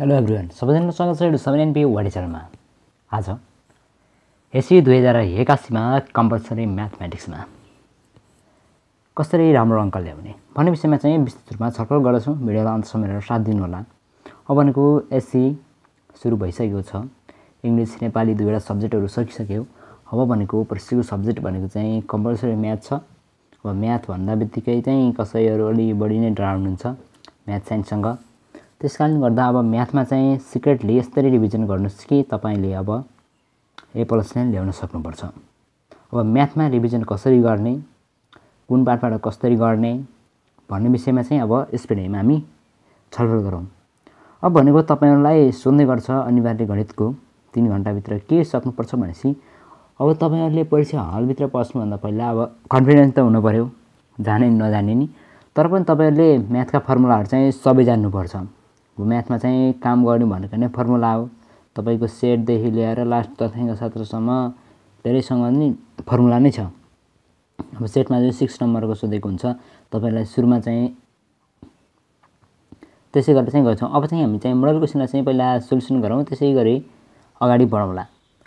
Hello everyone, सबैजनालाई स्वागत छ 7NP वाडी च्यानलमा। आज एसई 2081 मा कम्पलसरी म्याथमेटिक्समा कसरी राम्रो अङ्क ल्याउने भन्ने विषयमा चाहिँ विस्तृत रूपमा छलफल गर्छौं। भिडियोलाई अन्तसम्म हेरेर साथ दिनु होला। अब भनेको एसई सुरु भइसकेको छ। इंग्लिश नेपाली दुईवटा सब्जेक्टहरु सकिसक्यो। अब भनेको प्रशिक्षक सब्जेक्ट भनेको चाहिँ कम्पलसरी म्याथ छ। अब म्याथ भन्दा बित्तिकै चाहिँ कसैहरु अलि बढी नै डराउनु हुन्छ म्याथ साइन्ससँग। त्यसकारणले गर्दा अब म्याथमा चाहिँ सिक्रेटली यसरी रिभिजन गर्नुस् कि तपाईले अब A+ नै ल्याउन सक्नुपर्छ। अब म्याथमा रिभिजन कसरी गर्ने, कुन पार्टबाट कसरी गर्ने भन्ने विषयमा चाहिँ अब यस भिडियोमा हामी छलफल गरौँ। अब भनेको तपाईहरुलाई सोध्ने गर्छ अनिवार्य गणितको 3 घण्टा भित्र के सक्नुपर्छ भनेसी अब तपाईहरुले परीक्षा हल भित्र पस्नु भन्दा पहिला अब कन्फिडेन्स त हुनु पर्यो, जाने नजाने नि, तर पनि तपाईहरुले म्याथका फर्मुलाहरु चाहिँ सबै जान्नु पर्छ। म्याथमा चाहिँ काम गर्ने भनेको नै फर्मुला हो। तपाईको सेट देखि लिएर लास्ट तथ्याङ्क शास्त्रसम्म धेरैसँग नि फर्मुला नै छ। अब सेटमा चाहिँ 6 नम्बरको सोधेको हुन्छ, तपाईलाई सुरुमा चाहिँ त्यसै गरेर चाहिँ गर्छौं। अब चाहिँ हामी चाहिँ मोडल क्वेशनलाई चाहिँ पहिला सोलुसन गरौँ, त्यसैगरी अगाडि बढौँला।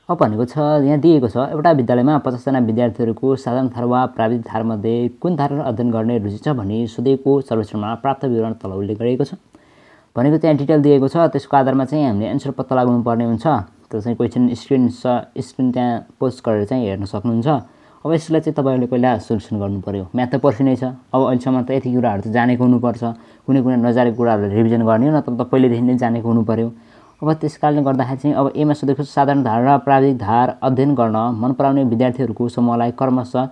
अब भनेको छ यहाँ दिएको छ एउटा विद्यालयमा 50 जना विद्यार्थीहरुको साधारण धार वा प्राविधिक धार मध्ये कुन धार अध्ययन गर्ने रुचि छ भनी सोधेको सर्वेक्षणमा प्राप्त विवरण तल उल्लेख गरिएको छ। भनेको त्यहाँ डिटेल दिएको छ, त्यसको आधारमा चाहिँ हामीले एन्सर पत्ता लगाउनु पर्ने हुन्छ। त्यो चाहिँ क्वेशन स्क्रिन त्यहाँ पोस्ट गरेर चाहिँ हेर्न सक्नुहुन्छ। अब यसलाई चाहिँ तपाईहरुले पहिला सोलुसन गर्नु पर्यो। म्याथ त पर्छ नै छ। अब अहिलेसम्म त यति कुराहरु त जानेको हुनुपर्छ। कुनै कुनै नजानेको कुराहरु रिभिजन गर्ने हो न, त पहिलेदेखि नै जानेको हुनु पर्यो। अब त्यसकारणले गर्दाखेरि चाहिँ अब एमा सोधेको साधारण धार र प्राविधिक धार अध्ययन गर्न मन पराउने विद्यार्थीहरुको समूहलाई क्रमशः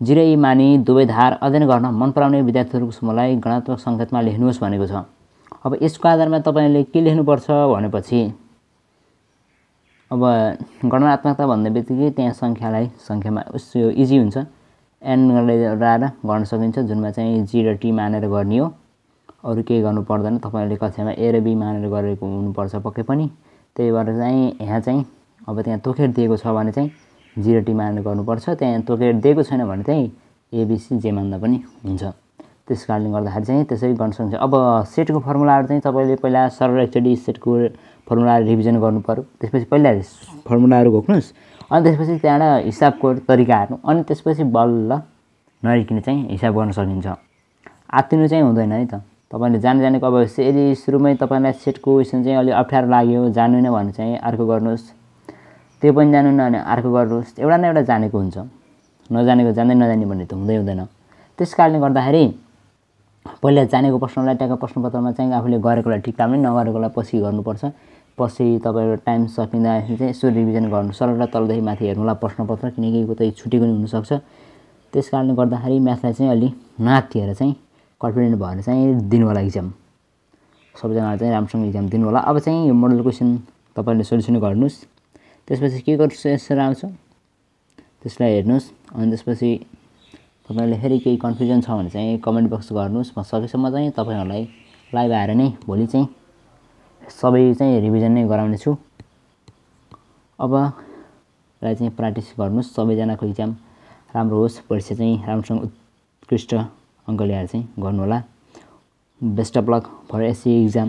0 मानि दुवै धार अध्ययन गर्न मन पराउने विद्यार्थीहरुको समूहलाई गणनात्मक संकेतमा लेख्नुहोस् भनेको छ। अब यसको आधारमा तपाईले के लेख्नुपर्छ भनेपछि अब गणनात्मकता भन्ने बित्तिकै त्यहाँ संख्यामा उसो इजी हुन्छ, n गरेर गर्न सकिन्छ, जुनमा चाहिँ g र t मानेर गर्ने हो। अरु केही गर्नु पर्दैन। तपाईले कक्षामा a र b मानेर गरेको हुनुपर्छ पक्कै पनि। त्यही भएर चाहिँ यहाँ चाहिँ अब त्यहाँ तोकेर दिएको छ भने चाहिँ g र t मानेर गर्नुपर्छ। त्यहाँ तोकेर दिएको छैन भने चाहिँ a b c j मान्दा पनि हुन्छ। त्यसकारणले गर्दाखेरि चाहिँ त्यसै गर्न सकिन्छ। अब सेटको फर्मुलाहरु चाहिँ तपाईले पहिला सरल एकचोटी सेटको फर्मुला रिभिजन गर्नु पर्यो। त्यसपछि पहिला फर्मुलाहरु घोक्नुस्, अनि त्यसपछि त्यहाँबाट हिसाबको तरिका हेर्नु, अनि त्यसपछि बल्ल नरिकिने चाहिँ हिसाब गर्न सकिन्छ। आत्तिनु चाहिँ हुँदैन है त। तपाईले जानेको अब यदि सुरुमै तपाईलाई सेटको क्वेशन चाहिँ अलि अप्ठ्यारो लाग्यो, जान्नुन भने चाहिँ अर्को गर्नुस्, त्यो पनि जान्नुन भने अर्को गर्नुस्। एउटा न एउटा जानेको हुन्छ, नजानेको जान्दै नजान्ने भन्ने त हुँदैन। त्यसकारणले गर्दाखेरि पहिला जानेको प्रश्नलाई ट्याक्क प्रश्नपत्रमा चाहिँ आफूले गरेकोलाई ठिक कामले नगरेकोलाई पछि गर्नुपर्छ। पछि तपाईको टाइम सकिँदाखेरि चाहिँ यसो रिभिजन गर्नु, सरल तलदेखि माथि हेर्नुला प्रश्नपत्र, किनकि कतै छुटेको नि हुन सक्छ। त्यसकारणले गर्दाखेरि म्याथलाई चाहिँ अलि नआत्तिएर चाहिँ कन्फिडेन्ट भएर चाहिँ दिनु होला एक्जाम। सबैजनाले चाहिँ राम्रोसँग एक्जाम दिनु होला। अब चाहिँ यो मोडल क्वेशन तपाईले सोलुसन गर्नुस्, त्यसपछि के गर्नुस् यसरी आउँछ त्यसलाई हेर्नुस्, अनि त्यसपछि तपाईले फेरि केही कन्फ्युजन छ भने चाहिँ कमेन्ट बक्स गर्नुस्। म सकेसम्म चाहिँ तपाईहरुलाई लाइभ आएर नै भोलि चाहिँ सबै चाहिँ रिभिजन नै गराउने छु। अब लाई चाहिँ प्र्याक्टिस गर्नुस्। सबैजनाको एक्जाम राम्रो होस्, परीक्षा चाहिँ राम्रोसँग उत्कृष्ट अङ्क ल्याएर चाहिँ गर्नु होला। Best of luck for SE exam.